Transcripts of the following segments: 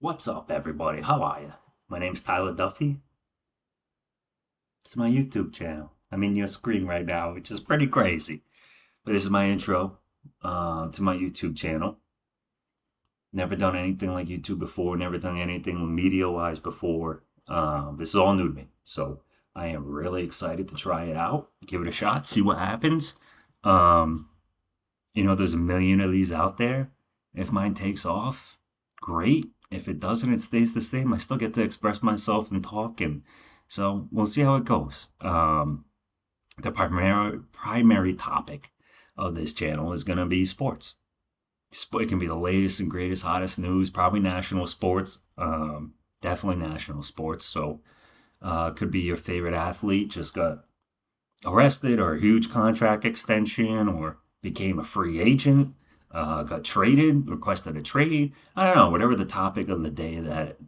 What's up, everybody? How are you? My name's Tyler Duffy. It's my YouTube channel. I'm in your screen right now, which is pretty crazy. But this is my intro to my YouTube channel. Never done anything like YouTube before, never done anything media wise before. This is all new to me. So I am really excited to try it out, give it a shot, see what happens. Um, there's a million of these out there. If mine takes off, great. If it doesn't, it stays the same. I still get to express myself and talk, and so we'll see how it goes. The primary topic of this channel is going to be sports. It can be the latest and greatest, hottest news, probably national sports, definitely national sports. So, could be your favorite athlete just got arrested, or a huge contract extension, or became a free agent, got traded, requested a trade. I don't know, whatever the topic of the day that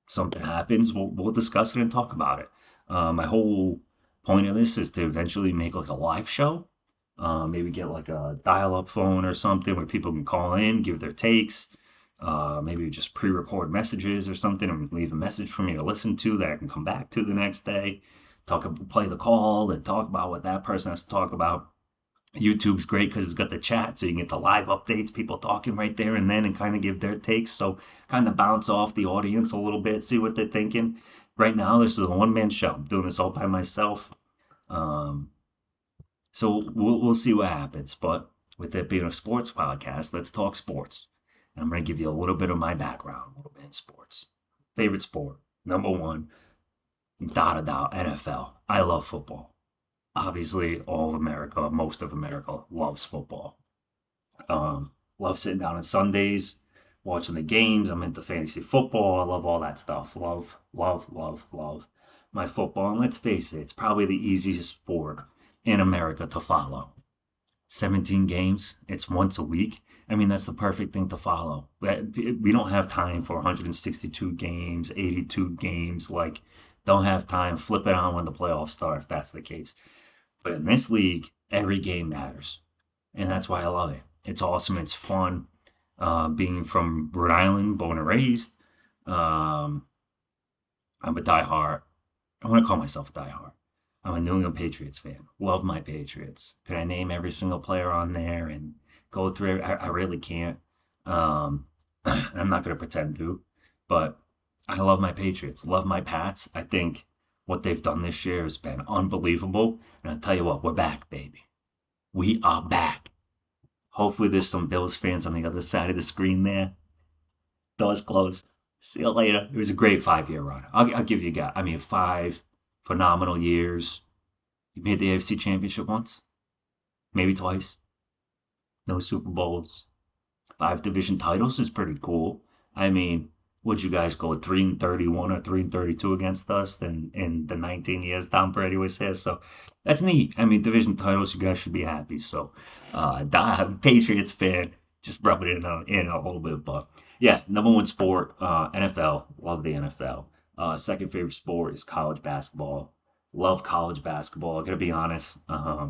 something happens, we'll discuss it and talk about it. My whole point of this is to eventually make like a live show. Maybe get like a dial-up phone or something where people can call in, give their takes. Maybe just pre-record messages or something and leave a message for me to listen to that I can come back to the next day. Play the call and talk about what that person has to talk about. YouTube's great because it's got the chat, so you can get the live updates, people talking right there and then, and kind of give their takes. So kind of bounce off the audience a little bit, see what they're thinking. Right now, this is a one-man show. I'm doing this all by myself. Um, so we'll see what happens. But with it being a sports podcast, let's talk sports. And I'm going to give you a little bit of my background, a little bit in sports. Favorite sport, number one, without a doubt, NFL. I love football. Obviously, all of America, most of America loves football. Love sitting down on Sundays, watching the games. I'm into fantasy football. I love all that stuff. Love, love, love, love my football. And let's face it, it's probably the easiest sport in America to follow. 17 games, it's once a week. I mean, that's the perfect thing to follow. We don't have time for 162 games, 82 games. Like, don't have time. Flip it on when the playoffs start if that's the case. But in this league, every game matters. And that's why I love it. It's awesome. It's fun. Being from Rhode Island, born and raised, um, I'm a diehard. I want to call myself a diehard. I'm a New England Patriots fan. Love my Patriots. Could I name every single player on there and go through it? I really can't. I'm not going to pretend to. But I love my Patriots. Love my Pats. I think what they've done this year has been unbelievable. And I'll tell you what, we're back, baby. We are back. Hopefully there's some Bills fans on the other side of the screen there. Doors closed. See you later. It was a great 5-year run. I'll give you a guy. I mean, 5 phenomenal years. You made the AFC Championship once, maybe twice. No Super Bowls. 5 division titles is pretty cool. I mean, would you guys go 3-31 or 3-32 against us in the 19 years Tom Brady was here? So that's neat. I mean, division titles, you guys should be happy. So, Patriots fan, just rubbing it in a little bit. But yeah, number one sport, NFL. Love the NFL. Second favorite sport is college basketball. Love college basketball. I gotta be honest. I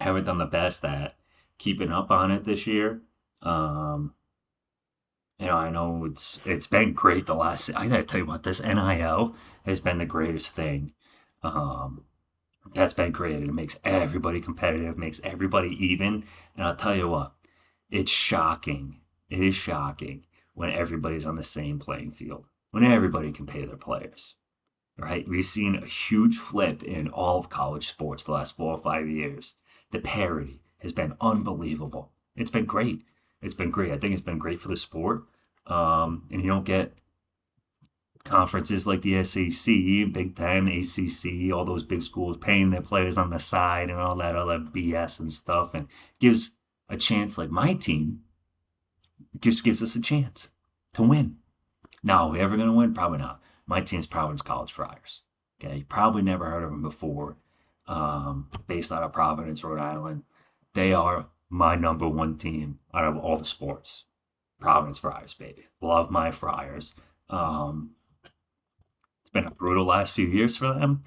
haven't done the best at keeping up on it this year. Um, I know it's been great the last. I gotta tell you what, this NIL has been the greatest thing. Um, that's been created. It makes everybody competitive, makes everybody even. And I'll tell you what, it's shocking. It is shocking when everybody's on the same playing field, when everybody can pay their players. Right? We've seen a huge flip in all of college sports the last 4 or 5 years. The parity has been unbelievable. It's been great. It's been great. I think it's been great for the sport. And you don't get conferences like the SEC, Big Ten, ACC, all those big schools paying their players on the side and all that other BS and stuff, and gives a chance like my team just gives us a chance to win. Now, are we ever going to win? Probably not. My team's Providence College Friars. Okay, you probably never heard of them before. Based out of Providence, Rhode Island. They are my number one team out of all the sports. Providence Friars, baby. Love my Friars. It's been a brutal last few years for them.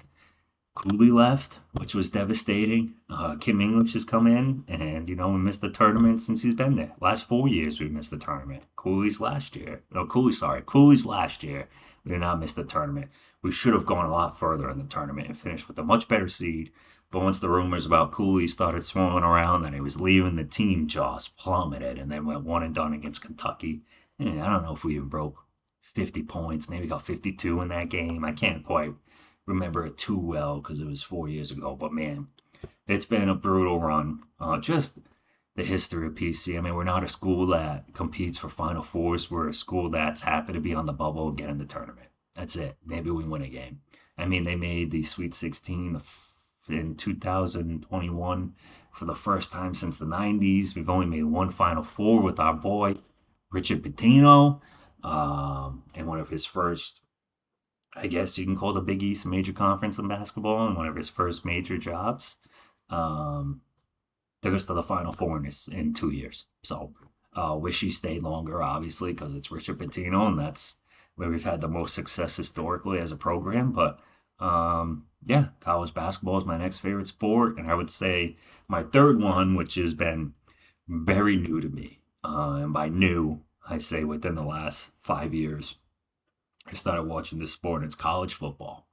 Cooley left, which was devastating. Kim English has come in, and we missed the tournament since he's been there. Last 4 years we missed the tournament. Cooley's last year. No, Cooley's last year. We did not miss the tournament. We should have gone a lot further in the tournament and finished with a much better seed. But once the rumors about Cooley started swirling around that he was leaving the team, jaws plummeted and then went one and done against Kentucky. And I don't know if we even broke 50 points, maybe got 52 in that game. I can't quite remember it too well because it was 4 years ago. But man, it's been a brutal run. Just the history of PC. I mean, we're not a school that competes for Final Fours. We're a school that's happy to be on the bubble and get in the tournament. That's it. Maybe we win a game. I mean, they made the Sweet 16 in 2021 for the first time since the 90s. We've only made one Final Four with our boy, Richard Pitino, and one of his first, I guess you can call the Big East major conference in basketball, and one of his first major jobs. Um, Took us to the Final Four in 2 years. So, wish he stayed longer, obviously, because it's Richard Pitino, and that's where we've had the most success historically as a program. But yeah, college basketball is my next favorite sport, and I would say my third one, which has been very new to me, and by new, I say within the last 5 years, I started watching this sport, and it's college football.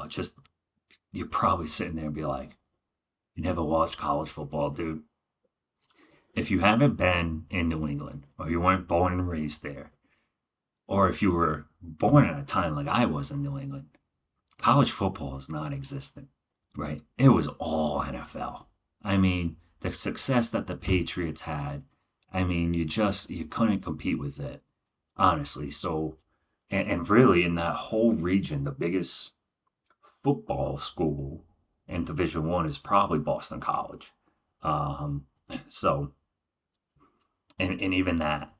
Just you're probably sitting there and be like, you never watched college football, dude. If you haven't been in New England, or you weren't born and raised there, or if you were born at a time like I was in New England, college football is non-existent, right? It was all NFL. I mean, the success that the Patriots had, I mean, you couldn't compete with it, honestly. So, and really in that whole region, the biggest football school in Division One is probably Boston College. Um, so, and even that,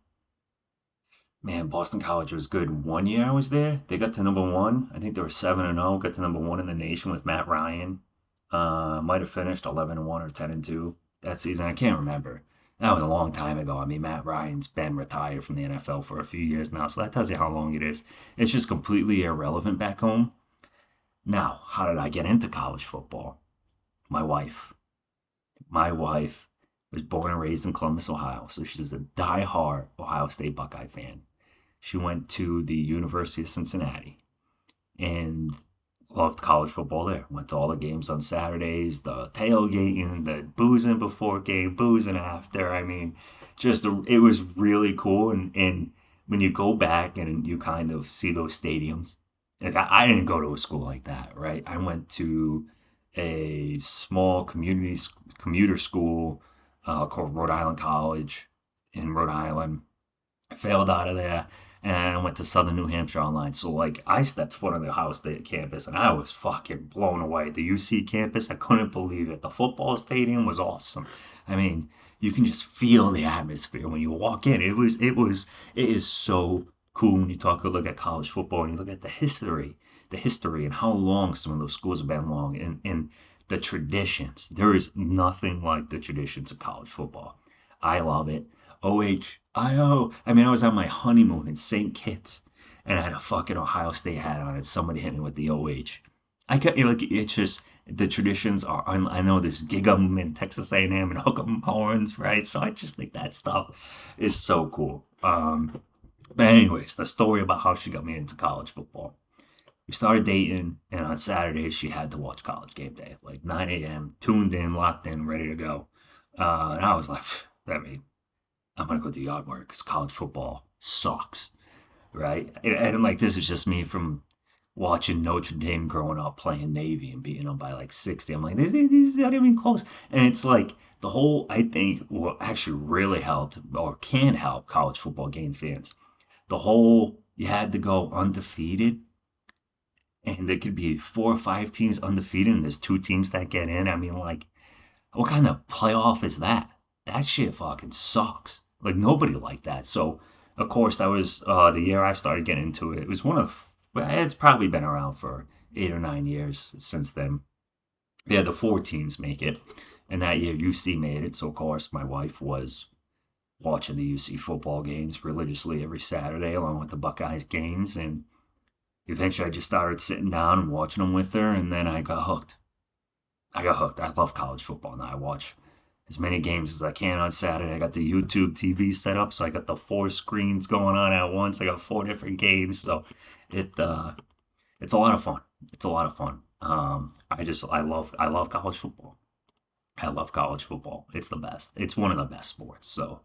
man, Boston College was good. 1 year I was there, they got to number one. I think they were 7-0, got to number one in the nation with Matt Ryan. Might have finished 11-1 or 10-2 that season. I can't remember. That was a long time ago. I mean, Matt Ryan's been retired from the NFL for a few years now, so that tells you how long it is. It's just completely irrelevant back home. Now, how did I get into college football? My wife. My wife was born and raised in Columbus, Ohio, so she's a die-hard Ohio State Buckeye fan. She went to the University of Cincinnati and loved college football there. Went to all the games on Saturdays, the tailgating, the boozing before game, boozing after. I mean, it was really cool. And when you go back and you kind of see those stadiums, like I didn't go to a school like that, right? I went to a small commuter school called Rhode Island College in Rhode Island. I failed out of there and I went to Southern New Hampshire online. So like I stepped foot on the Ohio State campus and I was fucking blown away. The UC campus, I couldn't believe it. The football stadium was awesome. I mean, you can just feel the atmosphere when you walk in. It is so cool when you look at college football and you look at the history and how long some of those schools have been long and the traditions. There is nothing like the traditions of college football. I love it. OHIO. I mean, I was on my honeymoon in St. Kitts and I had a fucking Ohio State hat on and somebody hit me with the OH. I got like it's just the traditions are. I know there's gig 'em in Texas A&M and hook 'em horns, right? So I just think that stuff is so cool. But anyways, the story about how she got me into college football. We started dating, and on Saturdays she had to watch College Game Day, like 9 a.m. Tuned in, locked in, ready to go. And I was like, I mean, I'm gonna go do yard work because college football sucks, right? And like this is just me from watching Notre Dame growing up playing Navy and beating them by like 60. I'm like, this is not even close. And it's like the whole, I think, what actually really helped or can help college football game fans. The whole, you had to go undefeated and there could be 4 or 5 teams undefeated and there's two teams that get in. I mean, like, what kind of playoff is that? That shit fucking sucks. Like, nobody liked that. So, of course, that was the year I started getting into it. It was well, it's probably been around for 8 or 9 years since then. They had the 4 teams make it. And that year, UC made it. So, of course, my wife was watching the UC football games religiously every Saturday along with the Buckeyes games. And Eventually, I just started sitting down and watching them with her, and then I got hooked. I got hooked. I love college football now. I watch as many games as I can on Saturday. I got the YouTube TV set up, so I got the four screens going on at once. I got four different games, so it it's a lot of fun. It's a lot of fun. I love college football. I love college football. It's the best. It's one of the best sports. So,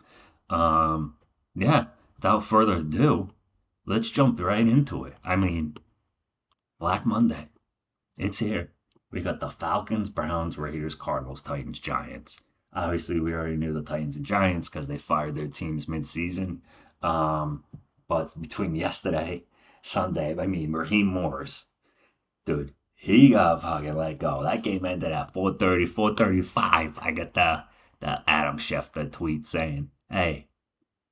um, yeah. Without further ado, let's jump right into it. I mean, Black Monday. It's here. We got the Falcons, Browns, Raiders, Cardinals, Titans, Giants. Obviously, we already knew the Titans and Giants because they fired their teams mid-season. Um, but between yesterday, Sunday, I mean, Raheem Morris, dude, he got fucking let go. That game ended at 4:30, 4:35. I got the Adam Schefter tweet saying, "Hey,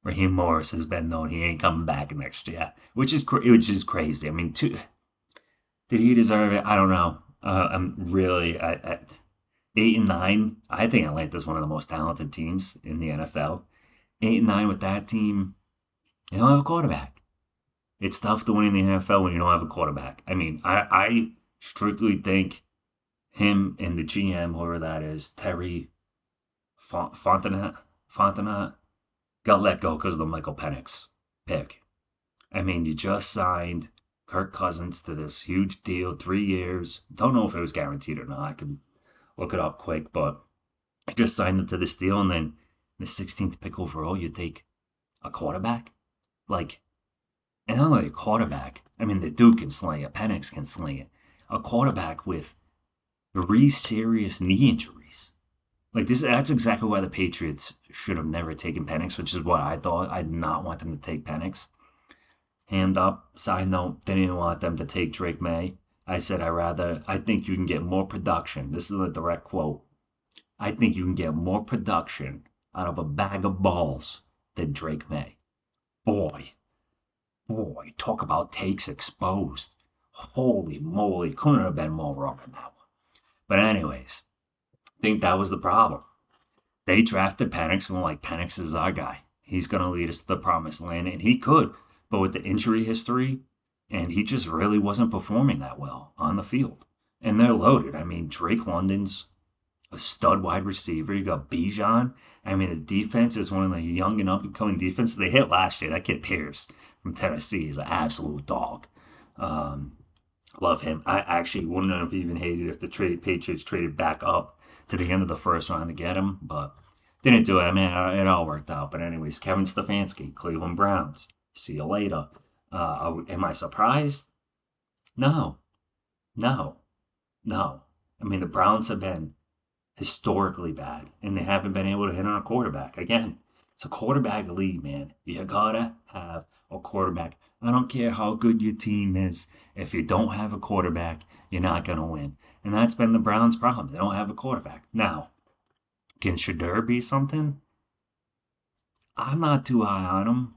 Raheem Morris has been known he ain't coming back next year," which is crazy. I mean, did he deserve it? I don't know. I'm really at 8-9. I think Atlanta's one of the most talented teams in the NFL. 8-9 with that team. They don't have a quarterback. It's tough to win in the NFL when you don't have a quarterback. I mean, I strictly think him and the GM, whoever that is, Terry Fontenot, got let go because of the Michael Penix pick. I mean, you just signed Kirk Cousins to this huge deal, 3 years. Don't know if it was guaranteed or not. I can look it up quick, but I just signed him to this deal, and then the 16th pick overall, you take a quarterback? Like, and not only a quarterback, I mean, the dude can sling it, Penix can sling it. A quarterback with 3 serious knee injuries. Like, that's exactly why the Patriots should have never taken Penix, which is what I thought. I did not want them to take Penix. Hand up, side note, they didn't want them to take Drake May. I said, I think you can get more production. This is a direct quote. I think you can get more production out of a bag of balls than Drake May. Boy, talk about takes exposed. Holy moly, couldn't have been more wrong on that one. But anyways, I think that was the problem. They drafted Penix and were like, Penix is our guy. He's going to lead us to the promised land, and he could. But with the injury history, and he just really wasn't performing that well on the field. And they're loaded. I mean, Drake London's a stud wide receiver. You got Bijan. I mean, the defense is one of the young and up-and-coming defenses. They hit last year. That kid Pierce from Tennessee is an absolute dog. Love him. I actually wouldn't have even hated if the Patriots traded back up to the end of the first round to get him, but didn't do it. I mean, it all worked out. But anyways, Kevin Stefanski, Cleveland Browns. See you later. Am I surprised? No. No. No. I mean, the Browns have been historically bad, and they haven't been able to hit on a quarterback. Again, it's a quarterback league, man. You gotta have a quarterback. I don't care how good your team is. If you don't have a quarterback, you're not gonna win. And that's been the Browns' problem. They don't have a quarterback. Now, can Shadur be something? I'm not too high on him.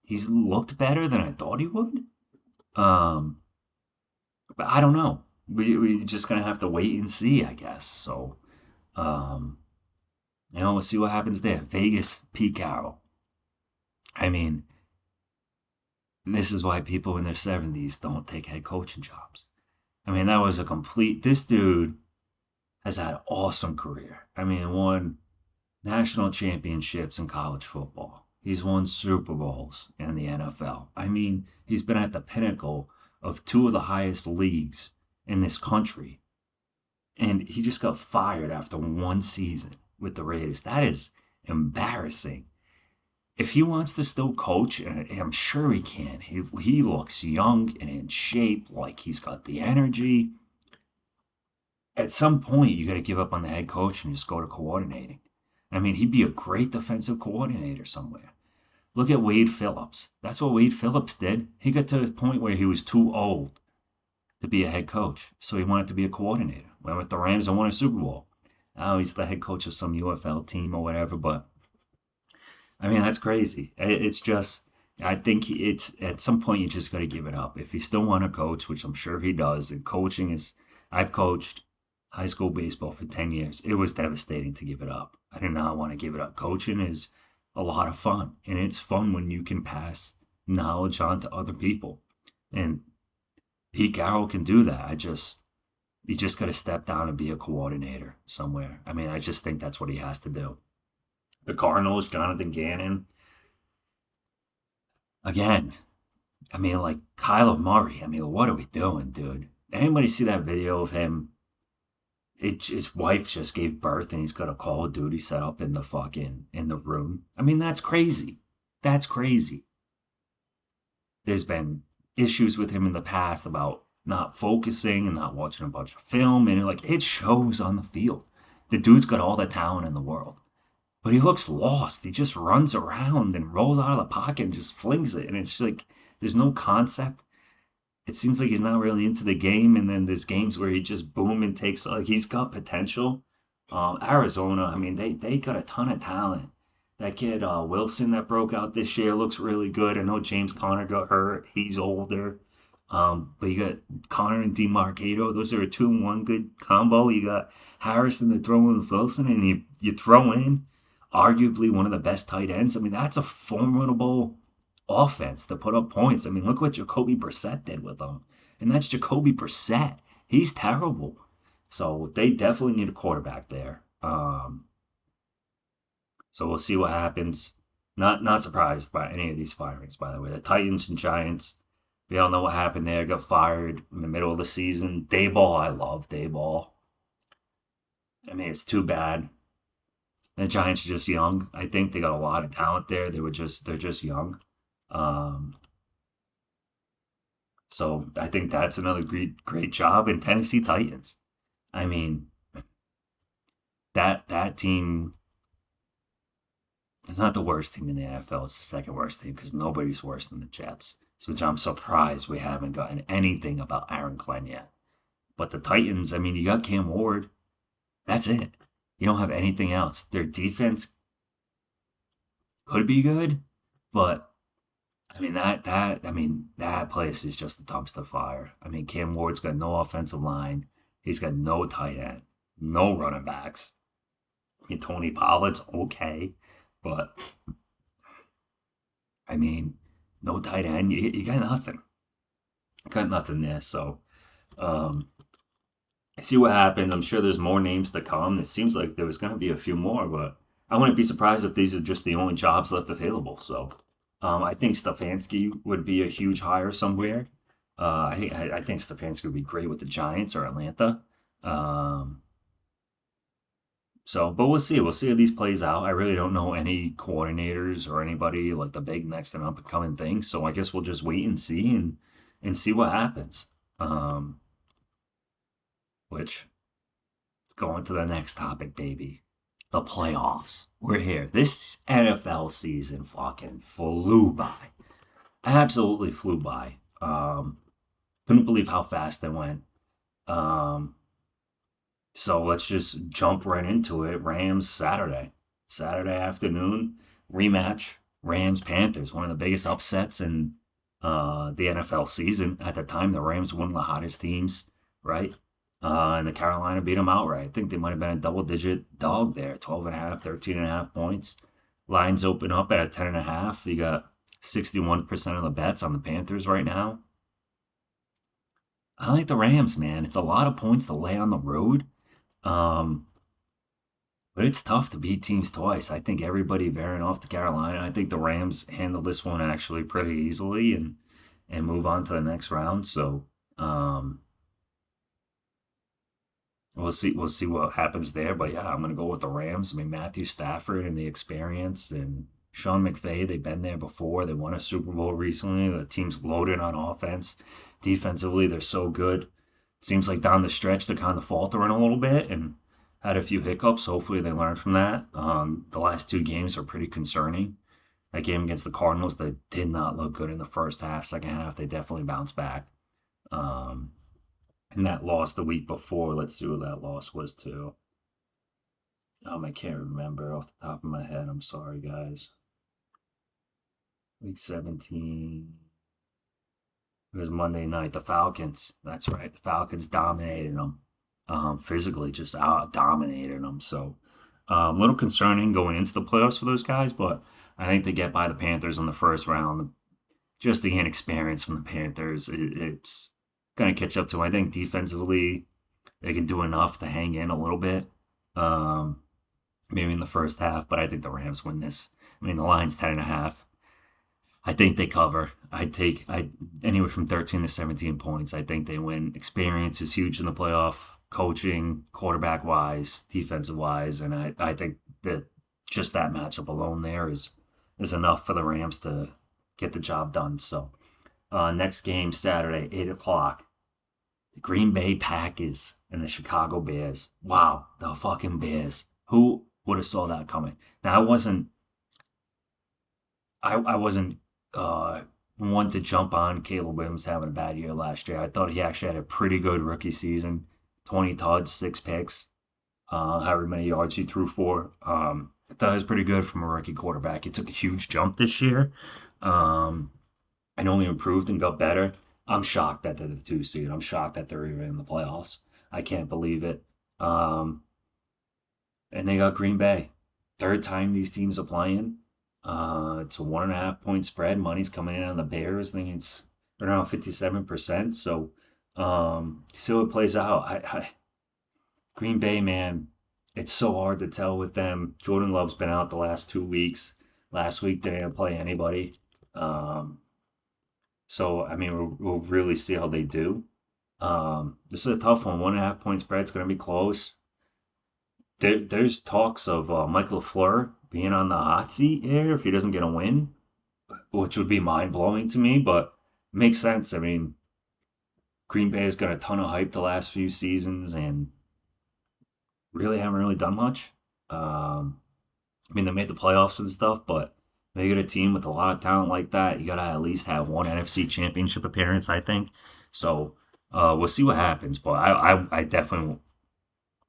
He's looked better than I thought he would. But I don't know. We just gonna have to wait and see, I guess. So, we'll see what happens there. Vegas, Pete Carroll. I mean, this is why people in their 70s don't take head coaching jobs. I mean, that was a complete. This dude has had an awesome career. I mean, won national championships in college football. He's won Super Bowls in the NFL. I mean, he's been at the pinnacle of two of the highest leagues in this country. And he just got fired after one season with the Raiders. That is embarrassing. If he wants to still coach, and I'm sure he can, he looks young and in shape, like he's got the energy. At some point, you got to give up on the head coach and just go to coordinating. I mean, he'd be a great defensive coordinator somewhere. Look at Wade Phillips. That's what Wade Phillips did. He got to the point where he was too old to be a head coach, so he wanted to be a coordinator. Went with the Rams and won a Super Bowl. Now he's the head coach of some UFL team or whatever, but I mean, that's crazy. It's just, I think it's at some point you just got to give it up. If you still want to coach, which I'm sure he does, and coaching is, I've coached high school baseball for 10 years. It was devastating to give it up. I did not want to give it up. Coaching is a lot of fun, and it's fun when you can pass knowledge on to other people. And Pete Carroll can do that. You just got to step down and be a coordinator somewhere. I mean, I just think that's what he has to do. The Cardinals, Jonathan Gannon, again, I mean, like Kyler Murray. I mean, what are we doing, dude? Anybody see that video of him? His wife just gave birth and he's got a Call of Duty set up in the fucking in the room. I mean, that's crazy. That's crazy. There's been issues with him in the past about not focusing and not watching a bunch of film, and it shows on the field. The dude's got all the talent in the world, but he looks lost. He just runs around and rolls out of the pocket and just flings it, and it's like there's no concept. It seems like he's not really into the game, and then there's games where he just boom and takes, like, he's got potential. Arizona, I mean, they got a ton of talent. That kid Wilson that broke out this year looks really good. I know James Conner got hurt; he's older. But you got Connor and DeMarcado; those are a 2-in-1 good combo. You got Harrison to throw in with Wilson, and you throw in arguably one of the best tight ends. I mean, that's a formidable offense to put up points. I mean, look what Jacoby Brissett did with them. And that's Jacoby Brissett. He's terrible. So they definitely need a quarterback there. So we'll see what happens. Not surprised by any of these firings, by the way. The Titans and Giants, we all know what happened there. Got fired in the middle of the season. Dayball, I love Dayball. I mean, it's too bad. The Giants are just young. I think they got a lot of talent there. They're just young. Um, So I think that's another great job in Tennessee Titans. I mean, that team is not the worst team in the NFL. It's the second worst team because nobody's worse than the Jets. So which I'm surprised we haven't gotten anything about Aaron Glenn yet. But the Titans, I mean, you got Cam Ward. That's it. You don't have anything else. Their defense could be good, but that place is just a dumpster fire. I mean, Cam Ward's got no offensive line. He's got no tight end, no running backs. I mean, Tony Pollard's okay, but I mean, no tight end. You got nothing. Got nothing there. So, um, see what happens. I'm sure there's more names to come. It seems like there was going to be a few more, but I wouldn't be surprised if these are just the only jobs left available. So, I think Stefanski would be a huge hire somewhere. I think Stefanski would be great with the Giants or Atlanta. Um, but we'll see. We'll see how these plays out. I really don't know any coordinators or anybody like the big next and up and coming thing. So I guess we'll just wait and see and see what happens. Which is going to the next topic, baby. The playoffs. We're here. This NFL season fucking flew by. Absolutely flew by. Couldn't believe how fast it went. Um, so let's just jump right into it. Rams Saturday afternoon rematch. Rams Panthers, one of the biggest upsets in the NFL season. At the time, the Rams were one of the hottest teams, right? And the Carolina beat them outright. I think they might have been a double-digit dog there, 12.5, 13.5 points. Lines open up at 10.5. You got 61% of the bets on the Panthers right now. I like the Rams, man. It's a lot of points to lay on the road. Um, but it's tough to beat teams twice. I think everybody veering off to Carolina. I think the Rams handle this one actually pretty easily and move on to the next round. So we'll see what happens there. But yeah, I'm gonna go with the Rams. I mean, Matthew Stafford and the experience, and Sean McVay, they've been there before. They won a Super Bowl recently. The team's loaded on offense. Defensively, they're so good. Seems like down the stretch they're kind of faltering a little bit and had a few hiccups. Hopefully they learn from that. The last two games are pretty concerning. That game against the Cardinals, they did not look good in the first half. Second half, they definitely bounced back. Um, and that loss the week before, let's see what that loss was to. I can't remember off the top of my head. I'm sorry, guys. Week 17. It was Monday night. The Falcons. That's right. The Falcons dominated them. Physically, just out dominated them. So, a little concerning going into the playoffs for those guys, but I think they get by the Panthers in the first round. Just the inexperience from the Panthers. It's Gonna catch up to him. I think defensively they can do enough to hang in a little bit. Um, Maybe in the first half, but I think the Rams win this. I mean, the line's 10.5. I think they cover. I anywhere from 13 to 17 points. I think they win. Experience is huge in the playoff, coaching, quarterback wise, defensive wise, and I think that just that matchup alone there is enough for the Rams to get the job done. So next game Saturday, 8 o'clock. The Green Bay Packers and the Chicago Bears. Wow, the fucking Bears. Who would have saw that coming? Now I wasn't one to jump on Caleb Williams having a bad year last year. I thought he actually had a pretty good rookie season. 20 touchdowns, 6 picks, however many yards he threw for. I thought it was pretty good from a rookie quarterback. He took a huge jump this year. Um, and only improved and got better. I'm shocked that they're the 2 seed. I'm shocked that they're even in the playoffs. I can't believe it. Um, and they got Green Bay. Third time these teams are playing. It's a 1.5 point spread. Money's coming in on the Bears. I think it's around 57%. So see how it plays out. Green Bay, man, it's so hard to tell with them. Jordan Love's been out the last 2 weeks. Last week they didn't play anybody. Um, so I mean, we'll really see how they do. This is a tough one. 1.5 point spread. It's going to be close. There's talks of Mike LaFleur being on the hot seat here if he doesn't get a win, which would be mind blowing to me, but makes sense. I mean, Green Bay has got a ton of hype the last few seasons and really haven't really done much. I mean, they made the playoffs and stuff, but they get a team with a lot of talent like that. You got to at least have one NFC championship appearance, I think. So we'll see what happens, but I definitely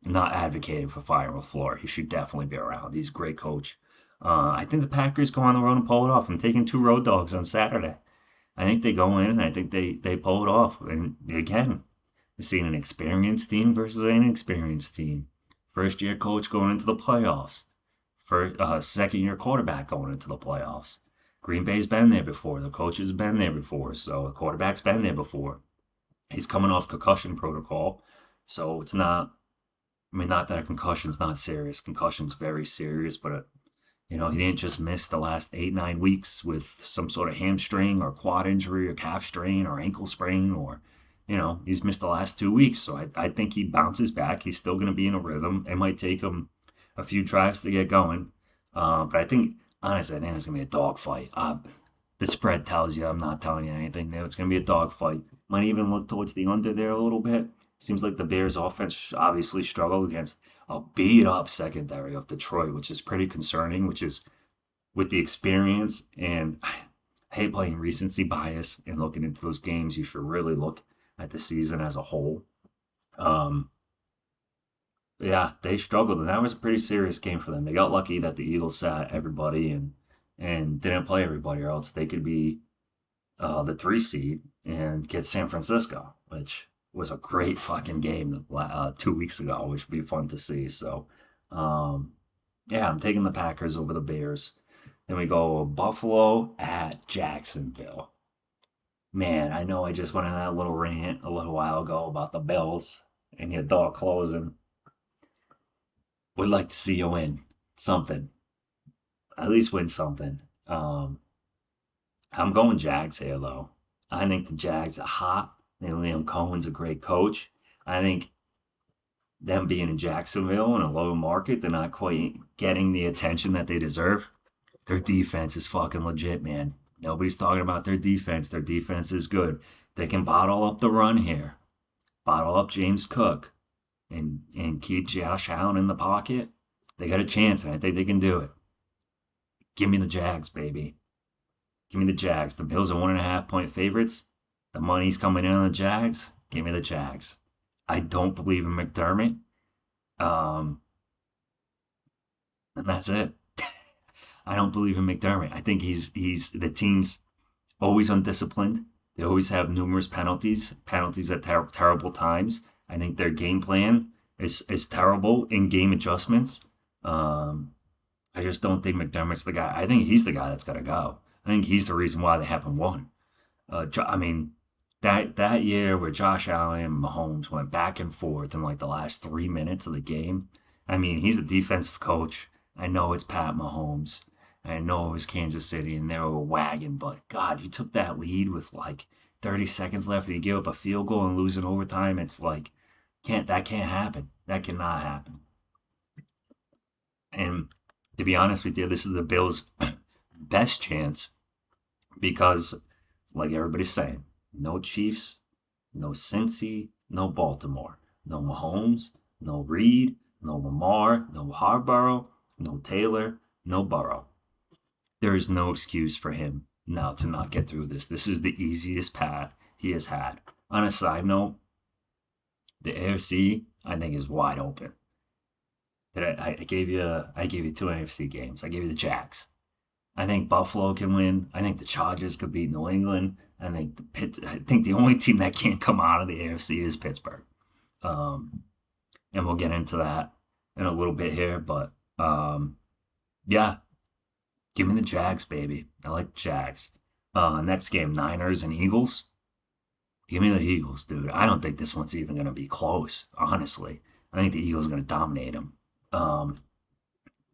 not advocating for firing LaFleur. He should definitely be around. He's a great coach. I think the Packers go on the road and pull it off. I'm taking 2 road dogs on Saturday. I think they go in and I think they pull it off. And again, seeing an experienced team versus an inexperienced team. First year coach going into the playoffs. For second year quarterback going into the playoffs. Green Bay's been there before. The coach has been there before. So the quarterback's been there before. He's coming off concussion protocol. So it's not, I mean, not that a concussion's not serious. Concussion's very serious, but he didn't just miss the last 8, 9 weeks with some sort of hamstring or quad injury or calf strain or ankle sprain or, he's missed the last 2 weeks. So I think he bounces back. He's still going to be in a rhythm. It might take him a few drives to get going. But I think, honestly, I think it's going to be a dogfight. The spread tells you, I'm not telling you anything there. It's going to be a dogfight. Might even look towards the under there a little bit. Seems like the Bears offense obviously struggled against a beat up secondary of Detroit, which is pretty concerning, which is with the experience. And I hate playing recency bias and looking into those games. You should really look at the season as a whole. Yeah, they struggled, and that was a pretty serious game for them. They got lucky that the Eagles sat everybody and didn't play everybody, or else they could be the 3 seed and get San Francisco, which was a great fucking game 2 weeks ago, which would be fun to see. So, yeah, I'm taking the Packers over the Bears. Then we go Buffalo at Jacksonville. Man, I know I just went on that little rant a little while ago about the Bills and your door closing. Would like to see you win something, at least win something. I'm going Jags here, though. I think the Jags are hot. I think Liam Cohen's a great coach. I think them being in Jacksonville in a low market, they're not quite getting the attention that they deserve. Their defense is fucking legit, man. Nobody's talking about their defense. Their defense is good. They can bottle up the run here, bottle up James Cook, and keep Josh Allen in the pocket. They got a chance, and I think they can do it. Give me the Jags, baby. Give me the Jags. The Bills are 1.5 point favorites. The money's coming in on the Jags. Give me the Jags. I don't believe in McDermott. And that's it. I don't believe in McDermott. I think he's the team's always undisciplined. They always have numerous penalties at terrible times. I think their game plan is terrible in game adjustments. I just don't think McDermott's the guy. I think he's the guy that's got to go. I think he's the reason why they haven't won. I mean, That year where Josh Allen and Mahomes went back and forth in like the last 3 minutes of the game. I mean, he's a defensive coach. I know it's Pat Mahomes. I know it was Kansas City and they were wagging, but God, you took that lead with like 30 seconds left and you give up a field goal and lose in overtime. It's like can't happen. That cannot happen. And to be honest with you, this is the Bills' best chance because, like everybody's saying, no Chiefs, no Cincy, no Baltimore, no Mahomes, no Reed, no Lamar, no Harborough, no Taylor, no Burrow. There is no excuse for him now to not get through this. This is the easiest path he has had. On a side note, the AFC I think is wide open. I gave you two AFC games. I gave you the Jags. I think Buffalo can win. I think the Chargers could beat New England. I think the only team that can't come out of the AFC is Pittsburgh. Um, and we'll get into that in a little bit here. But yeah, give me the Jags, baby. I like the Jags. Next game, Niners and Eagles. Give me the Eagles, dude. I don't think this one's even going to be close, honestly. I think the Eagles are going to dominate them.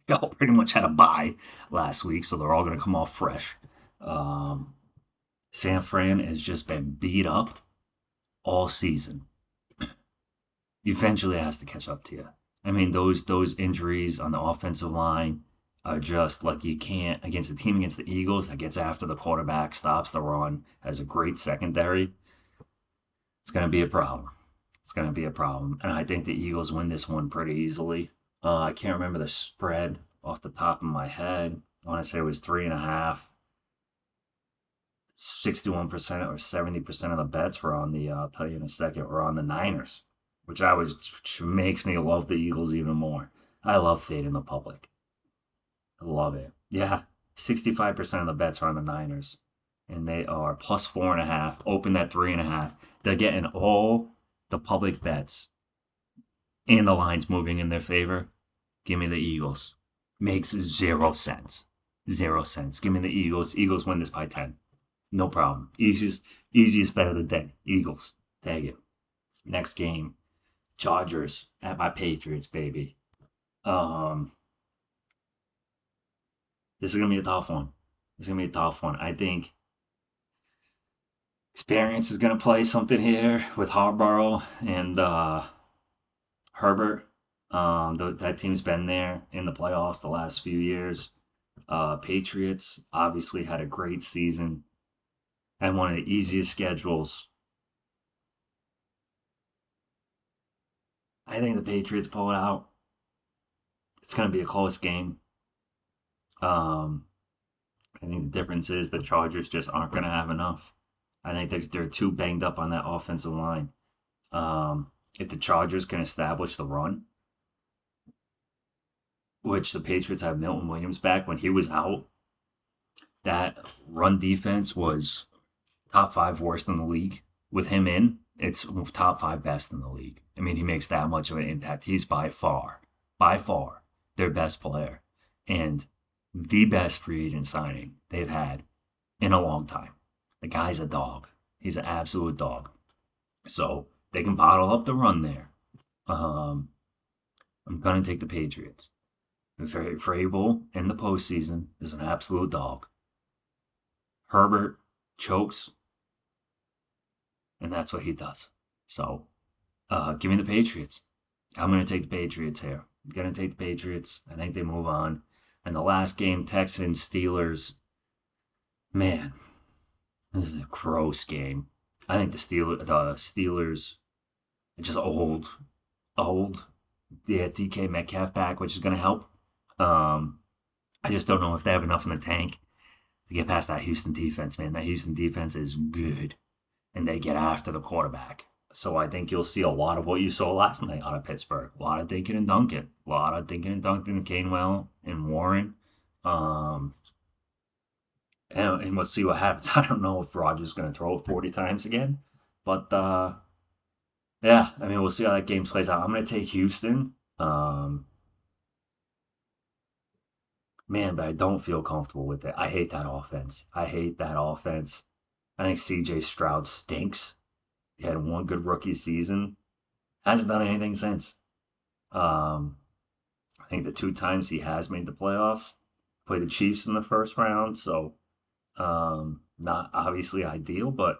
Y'all pretty much had a bye last week, so they're all going to come off fresh. Um, San Fran has just been beat up all season. Eventually, it has to catch up to you. I mean, those injuries on the offensive line are just like you can't against a team against the Eagles that gets after the quarterback, stops the run, has a great secondary. It's going to be a problem. It's going to be a problem, and I think the Eagles win this one pretty easily. I can't remember the spread off the top of my head. I want to say it was 3.5. 61% or 70% of the bets were on the. I'll tell you in a second. Were on the Niners, which makes me love the Eagles even more. I love fading the public. I love it. Yeah, 65% of the bets are on the Niners, and they are plus 4.5. Open at 3.5. They're getting all the public bets and the lines moving in their favor. Give me the Eagles. Makes 0 cents. 0 cents. Give me the Eagles. Eagles win this by 10. No problem. Easiest bet of the day. Eagles. Take it. Next game. Chargers at my Patriots, baby. This is gonna be a tough one. This is gonna be a tough one. I think experience is gonna play something here with Harborough and Herbert. That team's been there in the playoffs the last few years. Patriots obviously had a great season and one of the easiest schedules. I think the Patriots pull it out. It's going to be a close game. Um, I think the difference is the Chargers just aren't going to have enough. I think they're too banged up on that offensive line. If the Chargers can establish the run, which the Patriots have Milton Williams back when he was out, that run defense was top five worst in the league. With him in, it's top five best in the league. I mean, he makes that much of an impact. He's by far, their best player and the best free agent signing they've had in a long time. The guy's a dog. He's an absolute dog. So they can bottle up the run there. I'm going to take the Patriots. Vrabel in the postseason is an absolute dog. Herbert chokes, and that's what he does. So, give me the Patriots. I'm going to take the Patriots here. I'm going to take the Patriots. I think they move on. And the last game, Texans, Steelers. Man, this is a gross game. I think the Steelers are just old. Yeah, DK Metcalf back, which is going to help. I just don't know if they have enough in the tank to get past that Houston defense, man. That Houston defense is good, and they get after the quarterback. So I think you'll see a lot of what you saw last night out of Pittsburgh. A lot of dinking and dunking. A lot of dinking and dunking in Gainwell and Warren. And we'll see what happens. I don't know if Rodgers is going to throw it 40 times again. But, yeah, I mean, we'll see how that game plays out. I'm going to take Houston. Man, but I don't feel comfortable with it. I hate that offense. I think CJ Stroud stinks. He had one good rookie season. Hasn't done anything since. Um, I think the two times he has made the playoffs, played the Chiefs in the first round, so not obviously ideal, but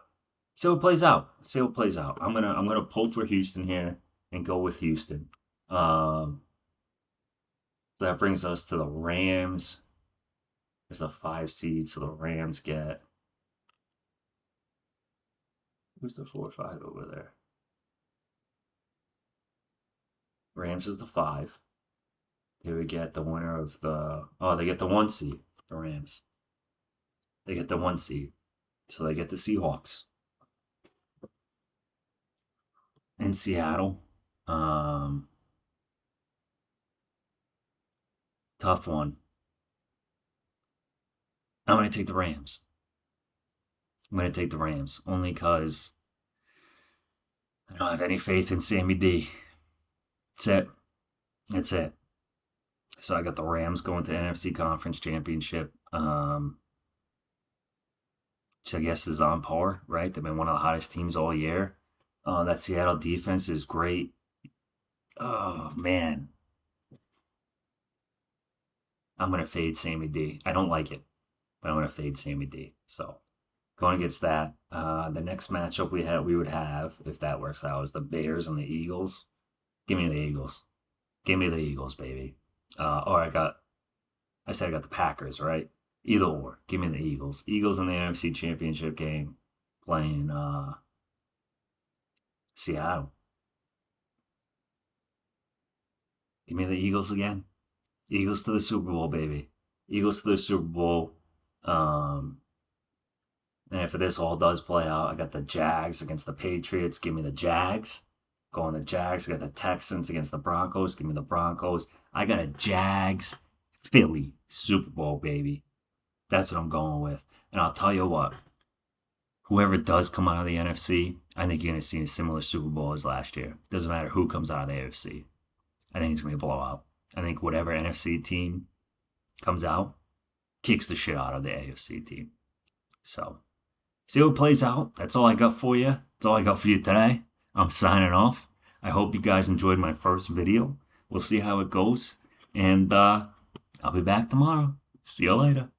see how it plays out. See how it plays out. I'm gonna pull for Houston here and go with Houston. Um, so that brings us to the Rams. There's a 5 seed, so the Rams get who's the 4 or 5 over there? Rams is the 5. They would get the winner of they get the 1 seed, the Rams. They get the 1 seed. So they get the Seahawks. In Seattle. Tough one. I'm gonna take the Rams. I'm gonna take the Rams. Only because I don't have any faith in Sammy D. That's it. That's it. So I got the Rams going to NFC Conference Championship. Which I guess is on par, right? They've been one of the hottest teams all year. That Seattle defense is great. Oh man, I'm gonna fade Sammy D. I don't like it, but I'm gonna fade Sammy D. So going against that, the next matchup we would have if that works out is the Bears and the Eagles. Give me the Eagles. Give me the Eagles, baby. Or I said I got the Packers, right? Either or. Give me the Eagles. Eagles in the NFC Championship game playing Seattle. Give me the Eagles again. Eagles to the Super Bowl, baby. Eagles to the Super Bowl. Um, and if this all does play out, I got the Jags against the Patriots. Give me the Jags. Going the Jags. I got the Texans against the Broncos. Give me the Broncos. I got a Jags Philly Super Bowl, baby. That's what I'm going with. And I'll tell you what, whoever does come out of the NFC, I think you're going to see a similar Super Bowl as last year. Doesn't matter who comes out of the AFC. I think it's going to be a blowout. I think whatever NFC team comes out kicks the shit out of the AFC team. So, see how it plays out. That's all I got for you. That's all I got for you today. I'm signing off. I hope you guys enjoyed my first video. We'll see how it goes. And I'll be back tomorrow. See you later.